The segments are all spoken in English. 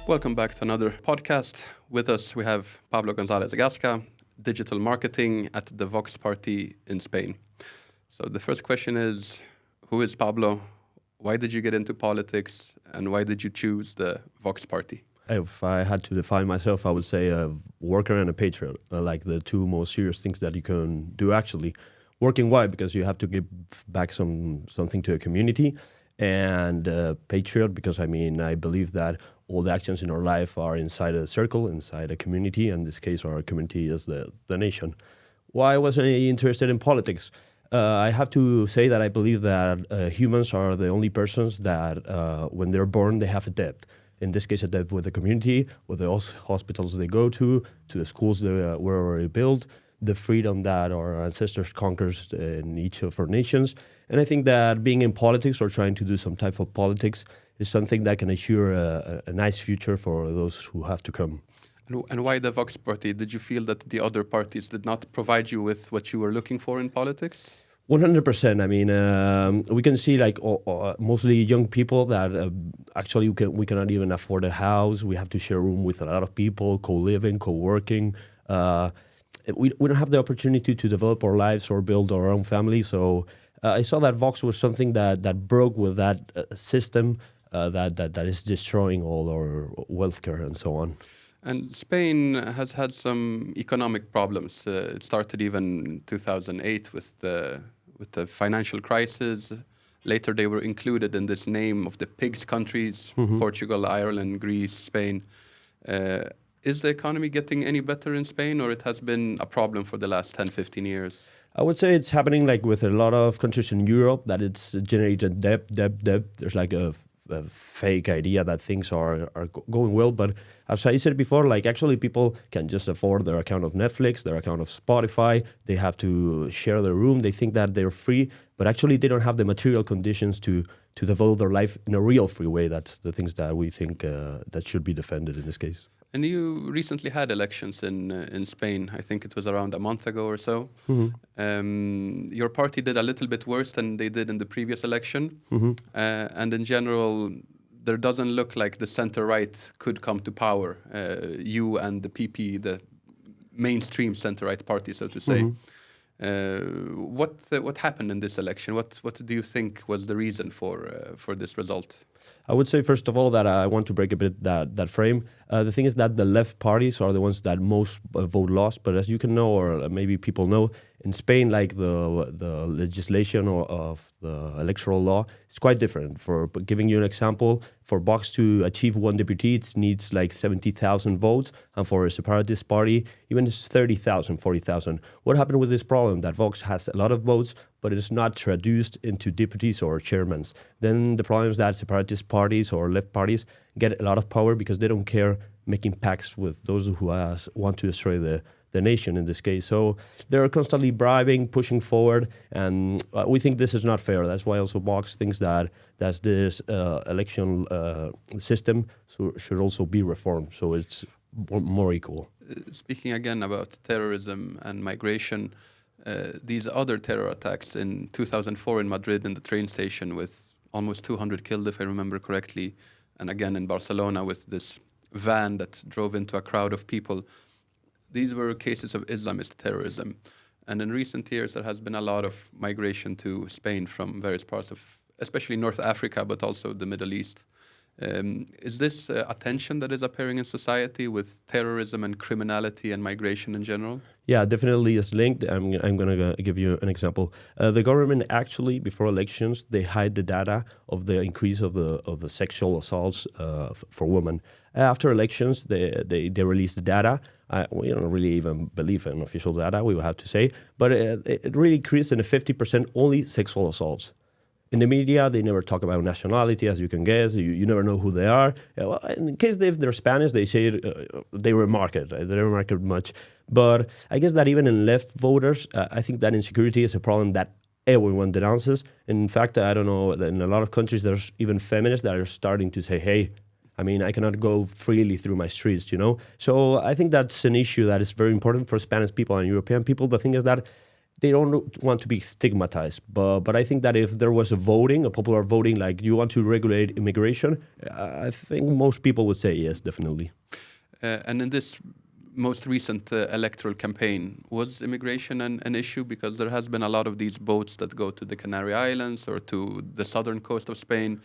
Welcome back to another podcast. With us, we have Pablo Gonzalez Gasca, digital marketing at the Vox Party in Spain. So the first question is, who is Pablo? Why did you get into politics? And why did you choose the Vox Party? If I had to define myself, I would say a worker and a patriot, like the two most serious things that you can do actually. Working, why? Because you have to give back something to a community. And patriot, because I believe that all the actions in our life are inside a circle, inside a community. In this case, our community is the nation. Why was I interested in politics? I have to say that I believe that humans are the only persons that when they're born, they have a debt. In this case, a debt with the community, with the hospitals they go to the schools that were already built, the freedom that our ancestors conquered in each of our nations. And I think that being in politics or trying to do some type of politics is something that can assure a nice future for those who have to come. And why the Vox Party? Did you feel that the other parties did not provide you with what you were looking for in politics? 100%. We can see mostly young people that actually we cannot even afford a house. We have to share a room with a lot of people, co-living, co-working. We don't have the opportunity to develop our lives or build our own family. So I saw that Vox was something that broke with that system that is destroying all our welfare and so on. And Spain has had some economic problems. It started even in 2008 with the financial crisis. Later, they were included in this name of the pigs countries, Portugal, Ireland, Greece, Spain. Is the economy getting any better in Spain, or it has been a problem for the last 10, 15 years? I would say it's happening with a lot of countries in Europe, that it's generated debt. There's a fake idea that things are going well. But as I said before, actually people can just afford their account of Netflix, their account of Spotify. They have to share their room. They think that they're free, but actually they don't have the material conditions to develop their life in a real free way. That's the things that we think that should be defended in this case. And you recently had elections in Spain. I think it was around a month ago or so. Your party did a little bit worse than they did in the previous election. And in general, there doesn't look like the center-right could come to power. You and the PP, the mainstream center-right party, so to say. What happened in this election? What do you think was the reason for this result? I would say, first of all, that I want to break a bit that frame. The thing is that the left parties are the ones that most vote lost. But as you can know, or maybe people know, in Spain, the legislation of the electoral law is quite different. For giving you an example, for Vox to achieve one deputy, it needs 70,000 votes. And for a separatist party, even it's 30,000, 40,000. What happened with this problem? That Vox has a lot of votes, but it is not traduced into deputies or chairmen. Then the problem is that separatist parties or left parties get a lot of power because they don't care making pacts with those who want to destroy the nation in this case. So they're constantly bribing, pushing forward, and we think this is not fair. That's why also Vox thinks that this election system should also be reformed, so it's more equal. Speaking again about terrorism and migration, these other terror attacks in 2004 in Madrid in the train station with almost 200 killed, if I remember correctly, and again in Barcelona with this van that drove into a crowd of people. These were cases of Islamist terrorism. And in recent years, there has been a lot of migration to Spain from various parts of, especially North Africa, but also the Middle East. Is this a tension that is appearing in society with terrorism and criminality and migration in general? Yeah, definitely is linked. I'm going to give you an example. The government actually, before elections, they hide the data of the increase of the sexual assaults for women. After elections, they release the data. We don't really even believe in official data, we will have to say. But it really increased in 50% only sexual assaults. In the media, they never talk about nationality, as you can guess. You never know who they are. Well, in case if they're Spanish, they say they remark it. They don't remark it much. But I guess that even in left voters, I think that insecurity is a problem that everyone denounces. In fact, I don't know, in a lot of countries, there's even feminists that are starting to say, hey, I cannot go freely through my streets, So I think that's an issue that is very important for Spanish people and European people. The thing is that they don't want to be stigmatized. But I think that if there was a popular voting, like, you want to regulate immigration, I think most people would say yes, definitely. And in this most recent electoral campaign, was immigration an issue? Because there has been a lot of these boats that go to the Canary Islands or to the southern coast of Spain.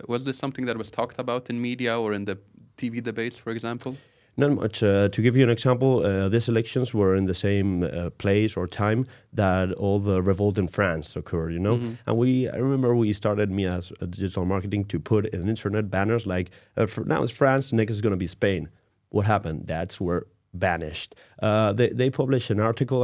Was this something that was talked about in media or in the TV debates, for example? Not much. To give you an example, these elections were in the same place or time that all the revolt in France occurred, you know? And I remember we started, me as a digital marketing, to put in internet banners like, now it's France, next is going to be Spain. What happened? That's where vanished. They published an article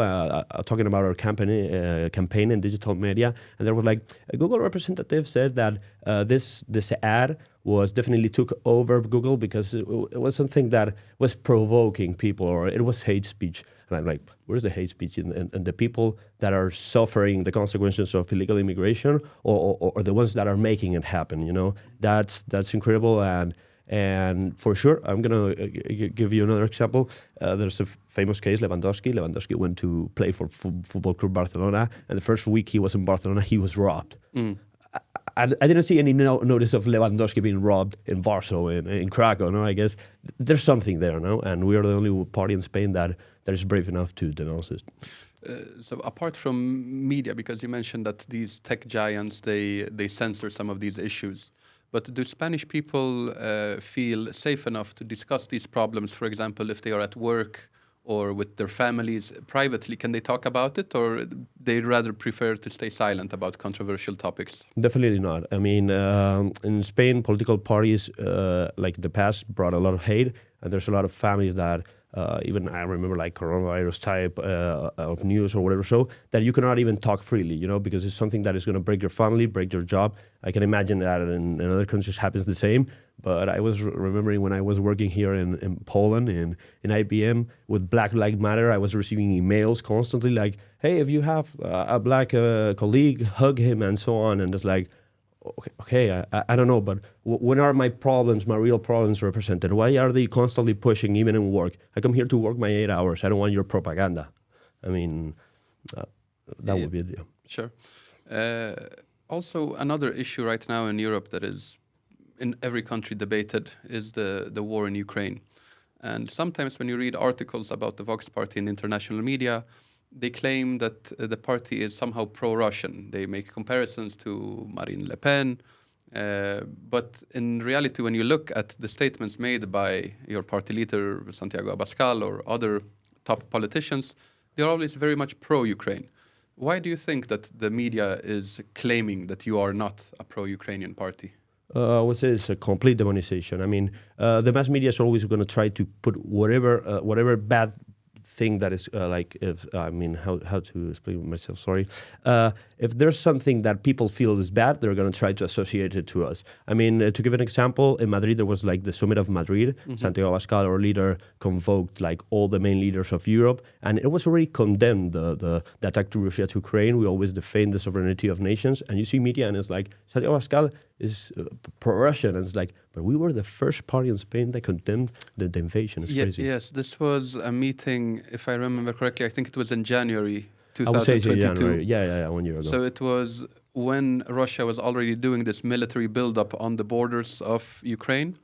talking about our campaign in digital media, and there was like, a Google representative said that this ad was definitely took over Google because it was something that was provoking people, or it was hate speech. And I'm like, where's the hate speech? And the people that are suffering the consequences of illegal immigration, or the ones that are making it happen, you know? That's incredible. And for sure, I'm going to give you another example. There's a famous case, Lewandowski. Lewandowski went to play for Football Club Barcelona, and the first week he was in Barcelona, he was robbed. I didn't see any notice of Lewandowski being robbed in Warsaw, in Krakow. No, I guess there's something there, no? And we are the only party in Spain that is brave enough to denounce it. So apart from media, because you mentioned that these tech giants, they censor some of these issues, but do Spanish people feel safe enough to discuss these problems, for example, if they are at work or with their families privately? Can they talk about it, or they rather prefer to stay silent about controversial topics? Definitely not. I mean, in Spain, political parties like the past brought a lot of hate, and there's a lot of families that even I remember, like, coronavirus type of news or whatever, so that you cannot even talk freely, you know, because it's something that is going to break your family, break your job. I can imagine that in other countries happens the same. But I was remembering when I was working here in Poland, in IBM, with Black Lives Matter, I was receiving emails constantly like, hey, if you have a black colleague, hug him and so on. And it's like, okay, I don't know, but when are my problems, my real problems represented? Why are they constantly pushing, even in work? I come here to work my 8 hours. I don't want your propaganda. I mean, that would be it. Yeah. Sure. Also, another issue right now in Europe that is in every country debated is the war in Ukraine. And sometimes when you read articles about the Vox Party in international media, they claim that the party is somehow pro-Russian. They make comparisons to Marine Le Pen. But in reality, when you look at the statements made by your party leader, Santiago Abascal, or other top politicians, they're always very much pro-Ukraine. Why do you think that the media is claiming that you are not a pro-Ukrainian party? I would say it's a complete demonization. I mean, the mass media is always going to try to put whatever bad thing that is how to explain myself, sorry. If there's something that people feel is bad, they're going to try to associate it to us. I mean, to give an example, in Madrid there was like the Summit of Madrid. Santiago Abascal, our leader, convoked like all the main leaders of Europe, and it was already condemned, the attack to Russia, to Ukraine. We always defend the sovereignty of nations, and you see media and it's like, Santiago Abascal is pro-Russian, and it's like, but we were the first party in Spain that condemned the invasion. It's crazy. Yes, this was a meeting, if I remember correctly, I think it was in January 2022. I would say January. Yeah, 1 year ago. So it was when Russia was already doing this military buildup on the borders of Ukraine.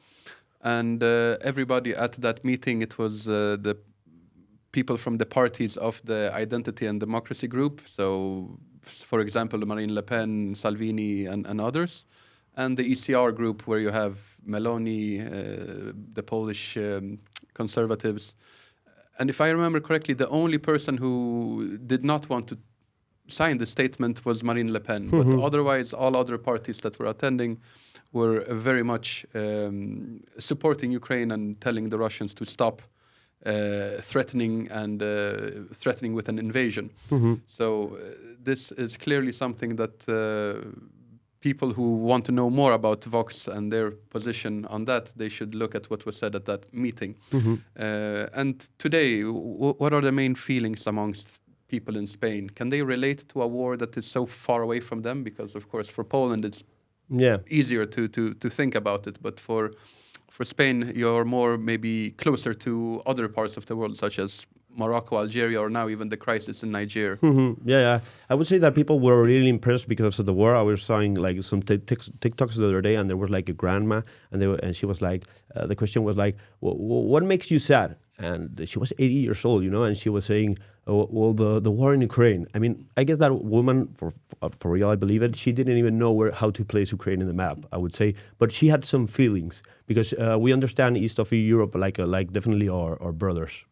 And everybody at that meeting, it was the people from the parties of the Identity and Democracy group. So, for example, Marine Le Pen, Salvini, and others. And the ECR group, where you have Meloni, the Polish conservatives. And if I remember correctly, the only person who did not want to sign the statement was Marine Le Pen. But otherwise, all other parties that were attending were very much supporting Ukraine and telling the Russians to stop threatening with an invasion. So this is clearly something that people who want to know more about Vox and their position on that, they should look at what was said at that meeting. And today, what are the main feelings amongst people in Spain? Can they relate to a war that is so far away from them? Because, of course, for Poland, it's easier to think about it. But for Spain, you're more maybe closer to other parts of the world, such as Morocco, Algeria, or now even the crisis in Niger. Yeah. I would say that people were really impressed because of the war. I was seeing like some TikToks the other day, and there was like a grandma, and she was like, the question was like, what makes you sad? And she was 80 years old, and she was saying, well, the war in Ukraine. I mean, I guess that woman, for real, I believe it, she didn't even know how to place Ukraine in the map, I would say. But she had some feelings because we understand east of Europe like definitely our brothers.